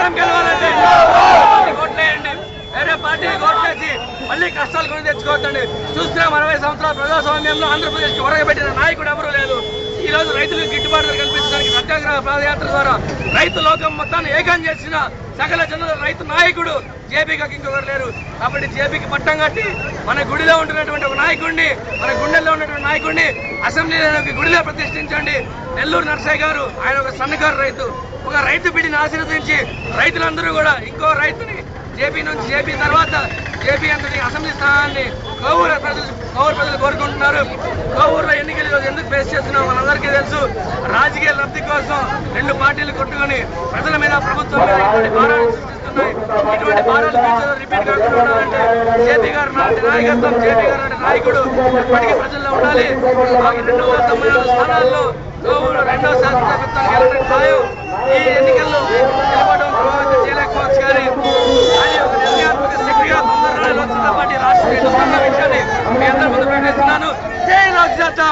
CM గెలవాలండి, ఓట్లేయండి. వేరే పార్టీకి ఓట్లేసి మళ్ళీ కష్టాలు కొని తెచ్చుకోవద్దండి. చూస్తున్నాం 60 సంవత్సరాల ప్రజాస్వామ్యంలో ఆంధ్రప్రదేశ్కి ఒరగబెట్టిన నాయకుడు ఎవరూ లేదు. ఈ రోజు రైతులకు గిట్టుబాటు ధర కల్పించడానికి సత్యాగ్రహ పాదయాత్ర ద్వారా రైతు లోకం మొత్తాన్ని ఏకం చేసిన సకల జనుల రైతు నాయకుడు జేపీకి ఇంకొకరు లేరు. కాబట్టి జేపీకి పట్టం కట్టి మన గుడిలో ఉంటున్నటువంటి ఒక నాయకుడిని, మన గుండెల్లో ఉన్నటువంటి నాయకుడిని అసెంబ్లీలో గుడిలో ప్రతిష్ఠించండి. నెల్లూరు నర్సయ్య గారు ఆయన ఒక సన్నకారు రైతు, ఒక రైతు బిడ్డని ఆశీర్వదించి రైతులందరూ కూడా ఇంకో రైతుని జేపీ నుంచి జేపీ తర్వాత జేపీ అంటే అసెంబ్లీ స్థానాన్ని కోవూరు ప్రజలు కోరుకుంటున్నారు. కోవూరులో ఎన్నికలు ఎందుకు ఫేస్ చేస్తున్నాం మనందరికీ తెలుసు. రాజకీయ లబ్ధి కోసం 2 పార్టీలు కొట్టుకుని ప్రజల మీద ప్రభుత్వం మీద ఇటువంటి భారాలు సృష్టిస్తున్నాయి. ఇటువంటి భారాలు రిపీట్ కాకుండా ఉండాలంటే జేపీ గారు నాయకత్వం, జేపీ గారు అంటే నాయకుడు ఎప్పటికీ ప్రజల్లో ఉండాలి. 294 స్థానాల్లో కోవూరు 2వ శాసనసభ్యత్వానికి వెళ్ళడం ఖాయం. ఈ ఎన్నికల్లో గెలవడం ప్రభావితం చేయలేకపోవచ్చు, కానీ అది ఒక నిర్ణయాత్మక శక్తిగా తొందరగా లోక్సత్తా పార్టీ రాష్ట్ర ఎన్నుకున్న విషయాన్ని మీ అందరి ముందు ప్రకటిస్తున్నాను. జై లోక్సత్తా.